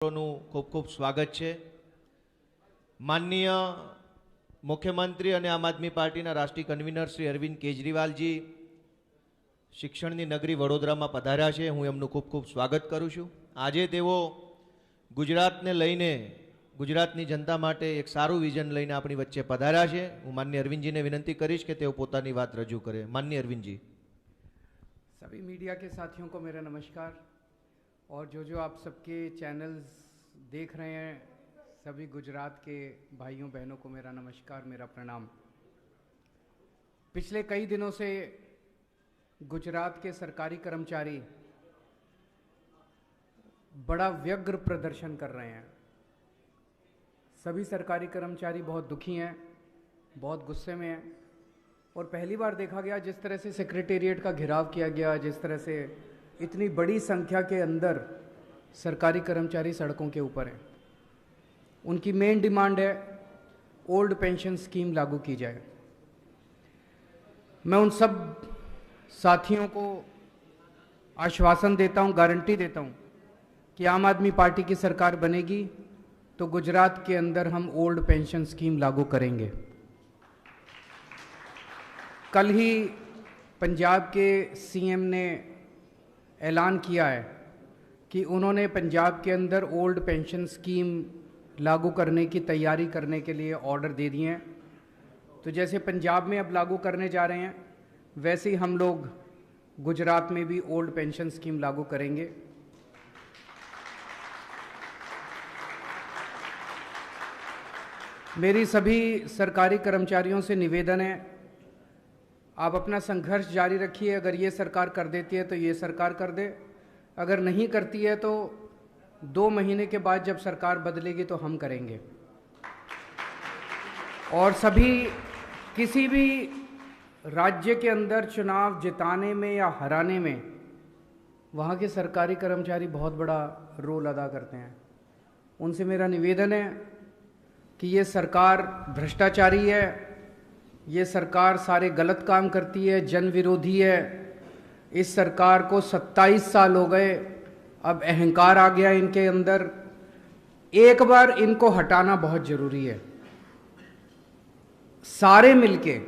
खूब खूब स्वागत है। माननीय मुख्यमंत्री और आम आदमी पार्टी राष्ट्रीय कन्वीनर श्री अरविंद केजरीवाल जी शिक्षण की नगरी वडोदरा में पधार्या है। हूँ एमनु खूब खूब स्वागत करूँ छूँ। आजे तेओ गुजरात ने लईने गुजरातनी जनता माटे एक सारू विजन लईने अपनी वच्चे पधार्या है। हूँ माननीय अरविंद जी ने विनंती करीश कि तेओ पोतानी बात रजू करे। माननीय अरविंद जी। सभी मीडिया के साथियों को मेरा नमस्कार और जो आप सबके चैनल्स देख रहे हैं, सभी गुजरात के भाइयों बहनों को मेरा नमस्कार, मेरा प्रणाम। पिछले कई दिनों से गुजरात के सरकारी कर्मचारी बड़ा व्यग्र प्रदर्शन कर रहे हैं। सभी सरकारी कर्मचारी बहुत दुखी हैं, बहुत गुस्से में हैं और पहली बार देखा गया जिस तरह से सेक्रेटेरिएट का घेराव किया गया, जिस तरह से इतनी बड़ी संख्या के अंदर सरकारी कर्मचारी सड़कों के ऊपर हैं। उनकी मेन डिमांड है ओल्ड पेंशन स्कीम लागू की जाए। मैं उन सब साथियों को आश्वासन देता हूं, गारंटी देता हूं कि आम आदमी पार्टी की सरकार बनेगी तो गुजरात के अंदर हम ओल्ड पेंशन स्कीम लागू करेंगे। कल ही पंजाब के सीएम ने ऐलान किया है कि उन्होंने पंजाब के अंदर ओल्ड पेंशन स्कीम लागू करने की तैयारी करने के लिए ऑर्डर दे दिए हैं। तो जैसे पंजाब में अब लागू करने जा रहे हैं, वैसे ही हम लोग गुजरात में भी ओल्ड पेंशन स्कीम लागू करेंगे। मेरी सभी सरकारी कर्मचारियों से निवेदन है, आप अपना संघर्ष जारी रखिए। अगर ये सरकार कर देती है तो ये सरकार कर दे, अगर नहीं करती है तो 2 महीने के बाद जब सरकार बदलेगी तो हम करेंगे। और सभी किसी भी राज्य के अंदर चुनाव जिताने में या हराने में वहाँ के सरकारी कर्मचारी बहुत बड़ा रोल अदा करते हैं। उनसे मेरा निवेदन है कि ये सरकार भ्रष्टाचारी है, ये सरकार सारे गलत काम करती है, जन विरोधी है। इस सरकार को 27 साल हो गए, अब अहंकार आ गया इनके अंदर। एक बार इनको हटाना बहुत जरूरी है। सारे मिलके,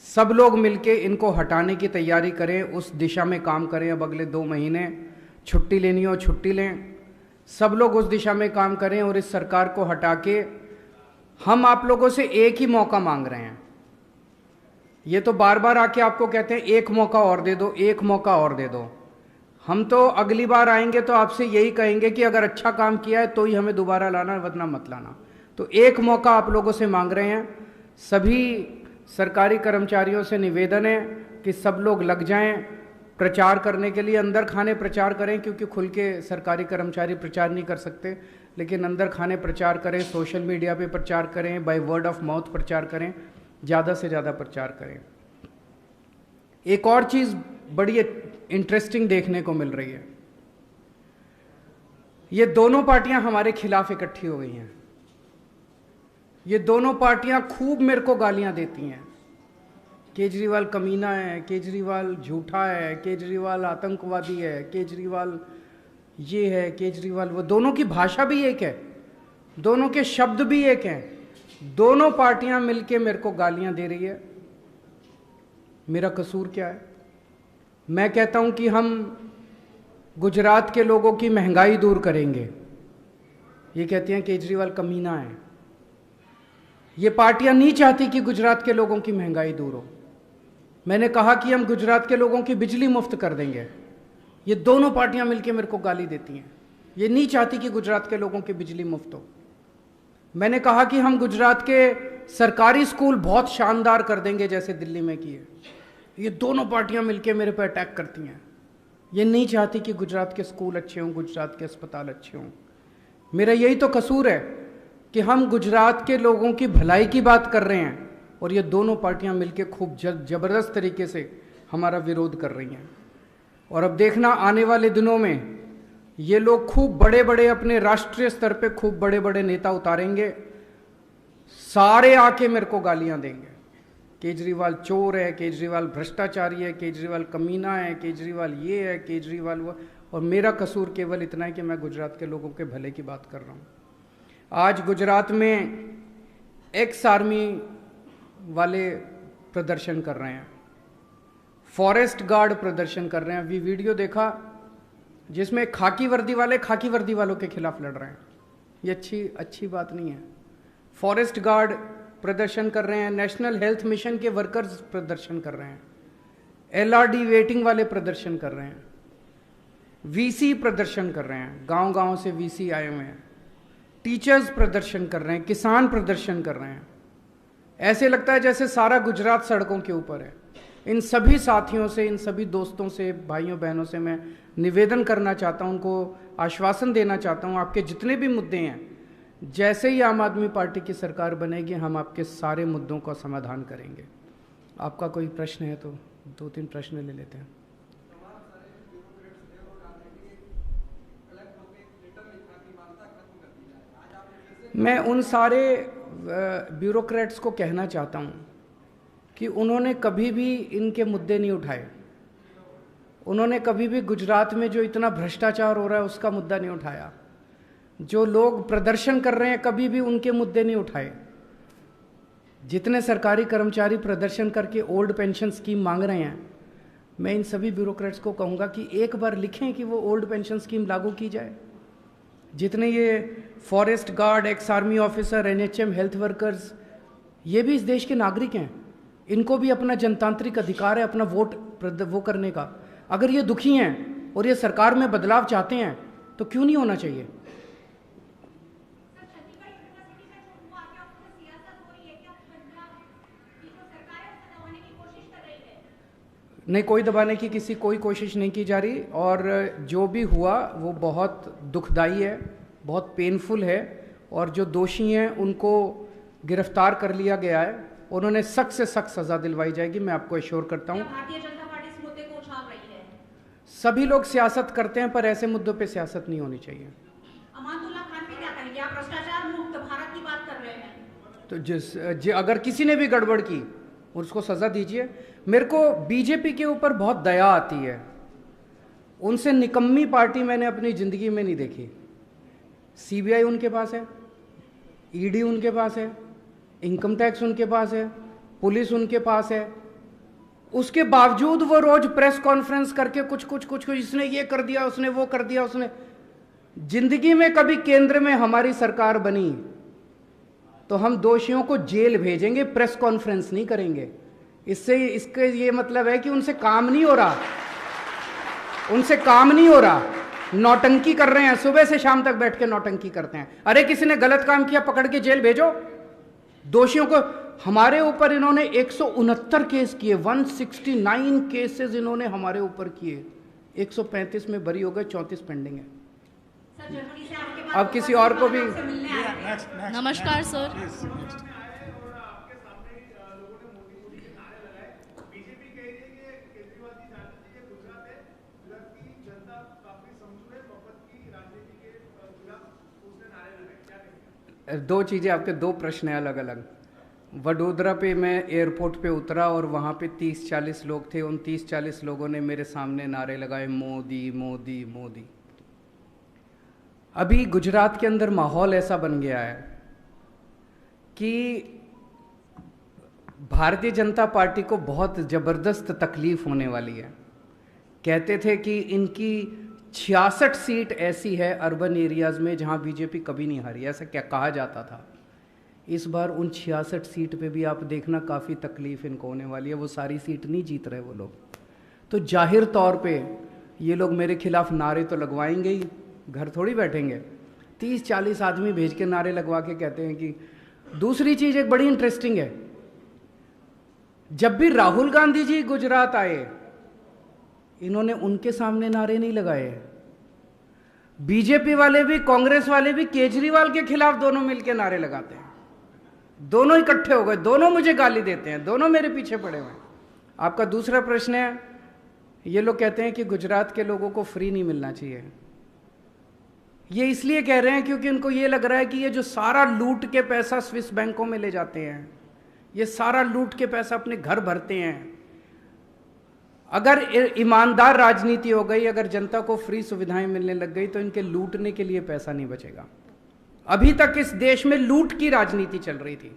सब लोग मिलके इनको हटाने की तैयारी करें, उस दिशा में काम करें। अब अगले 2 महीने छुट्टी लेनी हो छुट्टी लें, सब लोग उस दिशा में काम करें और इस सरकार को हटा के हम आप लोगों से एक ही मौका मांग रहे हैं। ये तो बार बार आके आपको कहते हैं एक मौका और दे दो, एक मौका और दे दो। हम तो अगली बार आएंगे तो आपसे यही कहेंगे कि अगर अच्छा काम किया है तो ही हमें दोबारा लाना, वरना मत लाना। तो एक मौका आप लोगों से मांग रहे हैं। सभी सरकारी कर्मचारियों से निवेदन है कि सब लोग लग जाएं प्रचार करने के लिए। अंदर खाने प्रचार करें, क्योंकि खुल के सरकारी कर्मचारी प्रचार नहीं कर सकते, लेकिन अंदर खाने प्रचार करें, सोशल मीडिया पे प्रचार करें, बाय वर्ड ऑफ माउथ प्रचार करें, ज़्यादा से ज़्यादा प्रचार करें। एक और चीज़ बड़ी इंटरेस्टिंग देखने को मिल रही है, ये दोनों पार्टियां हमारे खिलाफ इकट्ठी हो गई हैं। ये दोनों पार्टियां खूब मेरे को गालियां देती हैं। केजरीवाल कमीना है, केजरीवाल झूठा है, केजरीवाल आतंकवादी है, केजरीवाल ये है, केजरीवाल वो। दोनों की भाषा भी एक है, दोनों के शब्द भी एक हैं। दोनों पार्टियां मिलके मेरे को गालियां दे रही है। मेरा कसूर क्या है? मैं कहता हूं कि हम गुजरात के लोगों की महंगाई दूर करेंगे। ये कहते हैं केजरीवाल कमीना है। ये पार्टियां नहीं चाहती कि गुजरात के लोगों की महंगाई दूर हो। मैंने कहा कि हम गुजरात के लोगों की बिजली मुफ्त कर देंगे। ये दोनों पार्टियां मिलकर मेरे को गाली देती हैं। ये नहीं चाहती कि गुजरात के लोगों की बिजली मुफ्त हो। मैंने कहा कि हम गुजरात के सरकारी स्कूल बहुत शानदार कर देंगे जैसे दिल्ली में किए। ये दोनों पार्टियां मिलकर मेरे पर अटैक करती हैं। ये नहीं चाहती कि गुजरात के स्कूल अच्छे हों, गुजरात के अस्पताल अच्छे हों। मेरा यही तो कसूर है कि हम गुजरात के लोगों की भलाई की बात कर रहे हैं और ये दोनों पार्टियां मिलकर खूब जबरदस्त तरीके से हमारा विरोध कर रही हैं। और अब देखना आने वाले दिनों में ये लोग खूब बड़े बड़े अपने राष्ट्रीय स्तर पे खूब बड़े बड़े नेता उतारेंगे, सारे आके मेरे को गालियां देंगे। केजरीवाल चोर है, केजरीवाल भ्रष्टाचारी है, केजरीवाल कमीना है, केजरीवाल ये है, केजरीवाल वो। और मेरा कसूर केवल इतना है कि मैं गुजरात के लोगों के भले की बात कर रहा हूँ। आज गुजरात में एक्स आर्मी वाले प्रदर्शन कर रहे हैं, फॉरेस्ट गार्ड प्रदर्शन कर रहे हैं। अभी वीडियो देखा जिसमें खाकी वर्दी वाले खाकी वर्दी वालों के खिलाफ लड़ रहे हैं। ये अच्छी बात नहीं है। फॉरेस्ट गार्ड प्रदर्शन कर रहे हैं, नेशनल हेल्थ मिशन के वर्कर्स प्रदर्शन कर रहे हैं, एलआरडी वेटिंग वाले प्रदर्शन कर रहे हैं, वीसी प्रदर्शन कर रहे हैं, गांव-गांव से वीसी आए हुए हैं, टीचर्स प्रदर्शन कर रहे हैं, किसान प्रदर्शन कर रहे हैं। ऐसे लगता है जैसे सारा गुजरात सड़कों के ऊपर है। इन सभी साथियों से, इन सभी दोस्तों से, भाइयों बहनों से मैं निवेदन करना चाहता हूं, उनको आश्वासन देना चाहता हूं, आपके जितने भी मुद्दे हैं, जैसे ही आम आदमी पार्टी की सरकार बनेगी हम आपके सारे मुद्दों का समाधान करेंगे। आपका कोई प्रश्न है तो 2-3 प्रश्न ले लेते हैं। मैं उन सारे ब्यूरोक्रेट्स को कहना चाहता हूं कि उन्होंने कभी भी इनके मुद्दे नहीं उठाए। उन्होंने कभी भी गुजरात में जो इतना भ्रष्टाचार हो रहा है उसका मुद्दा नहीं उठाया। जो लोग प्रदर्शन कर रहे हैं कभी भी उनके मुद्दे नहीं उठाए। जितने सरकारी कर्मचारी प्रदर्शन करके ओल्ड पेंशन स्कीम मांग रहे हैं, मैं इन सभी ब्यूरोक्रेट्स को कहूँगा कि एक बार लिखें कि वो ओल्ड पेंशन स्कीम लागू की जाए। जितने ये forest guard, ex army officer, NHM, health workers, ये भी इस देश के नागरिक हैं। इनको भी अपना जनतांत्रिक अधिकार है अपना वोट वो करने का। अगर ये दुखी हैं और ये सरकार में बदलाव चाहते हैं तो क्यों नहीं होना चाहिए? नहीं, कोई दबाने की कोई कोशिश नहीं की जा रही। और जो भी हुआ वो बहुत दुखदाई है, बहुत पेनफुल है। और जो दोषी हैं उनको गिरफ्तार कर लिया गया है, उन्होंने सख्त से सख्त सजा दिलवाई जाएगी, मैं आपको एश्योर करता हूँ। भारतीय जनता पार्टी इस मुद्दे को उछाल रही है। सभी लोग सियासत करते हैं पर ऐसे मुद्दों पे सियासत नहीं होनी चाहिए। अमानुल्लाह खान भी क्या कहेंगे? आप भ्रष्टाचार मुक्त भारत की बात कर रहे हैं। तो अगर किसी ने भी गड़बड़ की उसको सजा दीजिए। मेरे को बीजेपी के ऊपर बहुत दया आती है। उनसे निकम्मी पार्टी मैंने अपनी जिंदगी में नहीं देखी। सीबीआई उनके पास है, ईडी उनके पास है, इनकम टैक्स उनके पास है, पुलिस उनके पास है। उसके बावजूद वो रोज प्रेस कॉन्फ्रेंस करके कुछ इसने ये कर दिया, उसने वो कर दिया, उसने। जिंदगी में कभी केंद्र में हमारी सरकार बनी तो हम दोषियों को जेल भेजेंगे, प्रेस कॉन्फ्रेंस नहीं करेंगे। इसके ये मतलब है कि उनसे काम नहीं हो रहा, उनसे काम नहीं हो रहा, नौटंकी कर रहे हैं। सुबह से शाम तक बैठ के नौटंकी करते हैं। अरे किसी ने गलत काम किया, पकड़ के जेल भेजो दोषियों को। हमारे ऊपर इन्होंने 169 केस किए, 169 केसेस इन्होंने हमारे ऊपर किए। 135 में बरी हो गए, 34 पेंडिंग है। अब किसी और को भी। नमस्कार सर। दो चीजें आपके, दो प्रश्न हैं अलग अलग। वडोदरा पे मैं एयरपोर्ट पे उतरा और वहाँ पे 30-40 लोग थे। उन 30-40 लोगों ने मेरे सामने नारे लगाए, मोदी मोदी मोदी। अभी गुजरात के अंदर माहौल ऐसा बन गया है कि भारतीय जनता पार्टी को बहुत ज़बरदस्त तकलीफ होने वाली है। कहते थे कि इनकी 66 सीट ऐसी है अर्बन एरियाज़ में जहां बीजेपी कभी नहीं हारी, ऐसा क्या कहा जाता था। इस बार उन 66 सीट पे भी आप देखना काफ़ी तकलीफ इनको होने वाली है। वो सारी सीट नहीं जीत रहे वो लोग। तो जाहिर तौर पे ये लोग मेरे खिलाफ नारे तो लगवाएंगे ही, घर थोड़ी बैठेंगे। 30-40 आदमी भेज के नारे लगवा के कहते हैं कि। दूसरी चीज़ एक बड़ी इंटरेस्टिंग है, जब भी राहुल गांधी जी गुजरात आए इन्होंने उनके सामने नारे नहीं लगाए। बीजेपी वाले भी, कांग्रेस वाले भी केजरीवाल के खिलाफ दोनों मिलकर नारे लगाते हैं। दोनों इकट्ठे हो गए, दोनों मुझे गाली देते हैं, दोनों मेरे पीछे पड़े हुए हैं। आपका दूसरा प्रश्न है, ये लोग कहते हैं कि गुजरात के लोगों को फ्री नहीं मिलना चाहिए। ये इसलिए कह रहे हैं क्योंकि उनको ये लग रहा है कि ये जो सारा लूट के पैसा स्विस बैंकों में ले जाते हैं, ये सारा लूट के पैसा अपने घर भरते हैं। अगर ईमानदार राजनीति हो गई, अगर जनता को फ्री सुविधाएं मिलने लग गई, तो इनके लूटने के लिए पैसा नहीं बचेगा। अभी तक इस देश में लूट की राजनीति चल रही थी।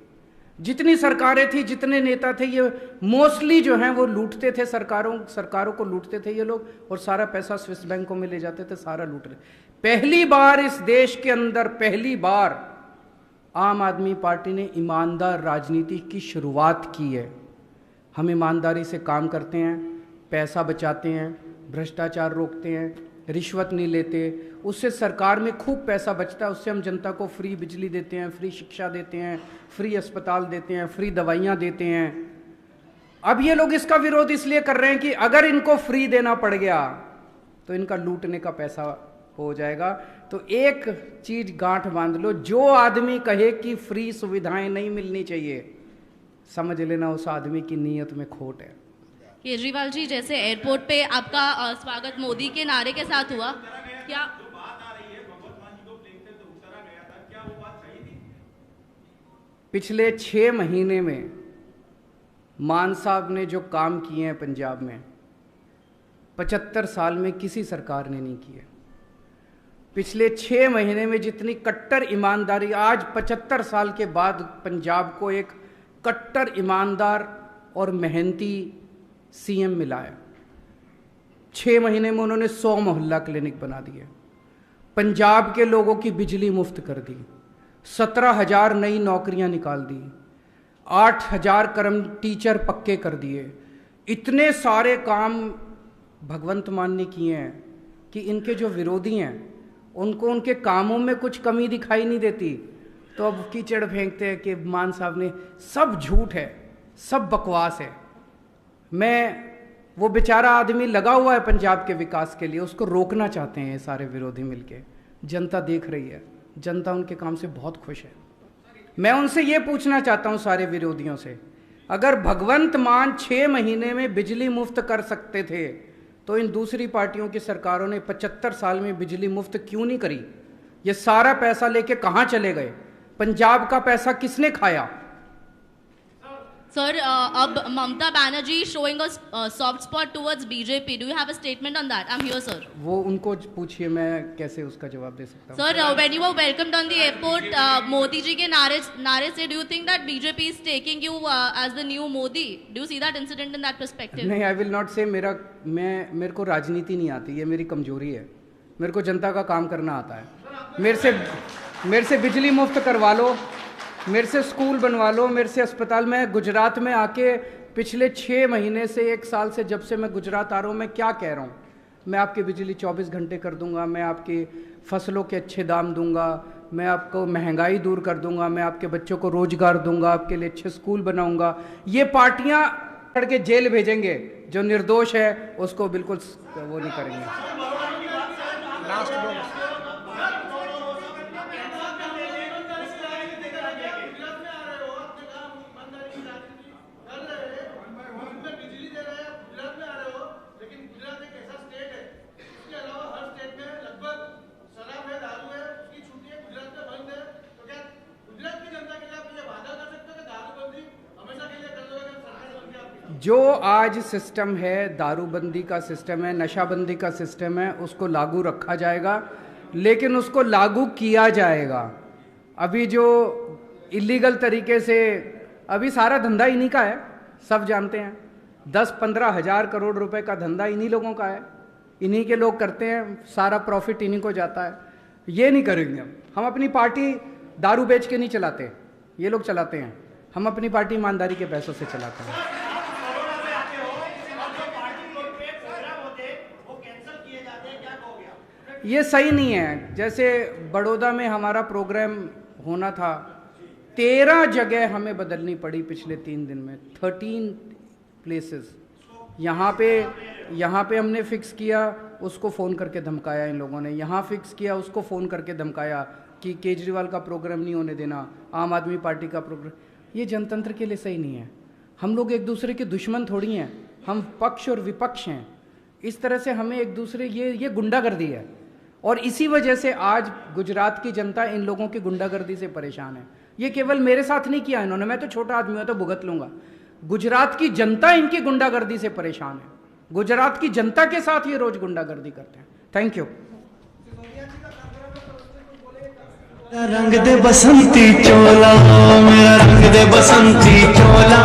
जितनी सरकारें थी, जितने नेता थे, ये मोस्टली जो हैं वो लूटते थे, सरकारों को लूटते थे ये लोग, और सारा पैसा स्विस बैंकों में ले जाते थे, सारा लूट रहे। पहली बार इस देश के अंदर, पहली बार आम आदमी पार्टी ने ईमानदार राजनीति की शुरुआत की है। हम ईमानदारी से काम करते हैं, पैसा बचाते हैं, भ्रष्टाचार रोकते हैं, रिश्वत नहीं लेते, उससे सरकार में खूब पैसा बचता है, उससे हम जनता को फ्री बिजली देते हैं, फ्री शिक्षा देते हैं, फ्री अस्पताल देते हैं, फ्री दवाइयाँ देते हैं। अब ये लोग इसका विरोध इसलिए कर रहे हैं कि अगर इनको फ्री देना पड़ गया तो इनका लूटने का पैसा हो जाएगा। तो एक चीज गांठ बांध लो, जो आदमी कहे कि फ्री सुविधाएं नहीं मिलनी चाहिए, समझ लेना उस आदमी की नीयत में खोट है। केजरीवाल जी, जैसे एयरपोर्ट पे आपका स्वागत मोदी के नारे के साथ हुआ, क्या पिछले 6 महीने में मान साहब ने जो काम किए हैं पंजाब में, 75 साल में किसी सरकार ने नहीं किए। पिछले 6 महीने में जितनी कट्टर ईमानदारी, आज 75 साल के बाद पंजाब को एक कट्टर ईमानदार और मेहनती सीएम मिला है। 6 महीने में उन्होंने 100 मोहल्ला क्लिनिक बना दिए, पंजाब के लोगों की बिजली मुफ्त कर दी, 17,000 नई नौकरियां निकाल दी, 8,000 टीचर पक्के कर दिए। इतने सारे काम भगवंत मान ने किए हैं कि इनके जो विरोधी हैं उनको उनके कामों में कुछ कमी दिखाई नहीं देती, तो अब कीचड़ फेंकते हैं कि मान साहब ने, सब झूठ है, सब बकवास है। वो बेचारा आदमी लगा हुआ है पंजाब के विकास के लिए, उसको रोकना चाहते हैं ये सारे विरोधी मिलके। जनता देख रही है, जनता उनके काम से बहुत खुश है। मैं उनसे ये पूछना चाहता हूँ सारे विरोधियों से, अगर भगवंत मान 6 महीने में बिजली मुफ्त कर सकते थे तो इन दूसरी पार्टियों की सरकारों ने 75 साल में बिजली मुफ्त क्यों नहीं करी? ये सारा पैसा लेके कहाँ चले गए? पंजाब का पैसा किसने खाया? सर, अब Mamata Banerjee showing a soft spot towards BJP. Do you have a statement on that? I'm here, sir. वो उनको पूछिए, मैं कैसे उसका जवाब दे सकता हूँ। Sir, when you were welcomed on the airport, Modi ji के नारे से, do you think that BJP is taking you as the new Modi? Do you see that incident in that perspective? नहीं, I will not say। मेरे को राजनीति नहीं आती, ये मेरी कमजोरी है। मेरे को जनता का काम करना आता है। मेरे से बिजली मुफ्त करवा लो, मेरे से स्कूल बनवा लो, मेरे से अस्पताल में। गुजरात में आके पिछले 6 महीने से, 1 साल से, जब से मैं गुजरात आ रहा हूँ, मैं क्या कह रहा हूँ? मैं आपकी बिजली 24 घंटे कर दूंगा, मैं आपकी फसलों के अच्छे दाम दूंगा, मैं आपको महंगाई दूर कर दूंगा, मैं आपके बच्चों को रोजगार दूंगा, आपके लिए अच्छे स्कूल बनाऊंगा। ये पार्टियां करके जेल भेजेंगे, जो निर्दोष है उसको बिल्कुल वो नहीं करेंगे। जो आज सिस्टम है, दारूबंदी का सिस्टम है, नशाबंदी का सिस्टम है, उसको लागू रखा जाएगा, लेकिन उसको लागू किया जाएगा। अभी जो इलीगल तरीके से, अभी सारा धंधा इन्हीं का है, सब जानते हैं। 10-15 हज़ार करोड़ रुपए का धंधा इन्हीं लोगों का है, इन्हीं के लोग करते हैं, सारा प्रॉफिट इन्हीं को जाता है। ये नहीं करेंगे हम अपनी पार्टी दारू बेच के नहीं चलाते, ये लोग चलाते हैं। हम अपनी पार्टी ईमानदारी के पैसों से चलाते हैं। ये सही नहीं है। जैसे बड़ौदा में हमारा प्रोग्राम होना था, 13 जगह हमें बदलनी पड़ी पिछले 3 दिन में, 13 प्लेसेस। यहाँ पे हमने फिक्स किया, उसको फ़ोन करके धमकाया इन लोगों ने। यहाँ फिक्स किया, उसको फ़ोन करके धमकाया कि केजरीवाल का प्रोग्राम नहीं होने देना, आम आदमी पार्टी का प्रोग्राम। ये जनतंत्र के लिए सही नहीं है। हम लोग एक दूसरे के दुश्मन थोड़ी हैं, हम पक्ष और विपक्ष हैं। इस तरह से हमें एक दूसरे, ये गुंडागर्दी है। और इसी वजह से आज गुजरात की जनता इन लोगों की गुंडागर्दी से परेशान है। ये केवल मेरे साथ नहीं किया इन्होंने, मैं तो छोटा आदमी हूं तो भुगत लूंगा। गुजरात की जनता इनकी गुंडागर्दी से परेशान है। गुजरात की जनता के साथ ये रोज गुंडागर्दी करते हैं। Thank you. रंग दे बसंती चोला, मेरा रंग दे बसंती चोला।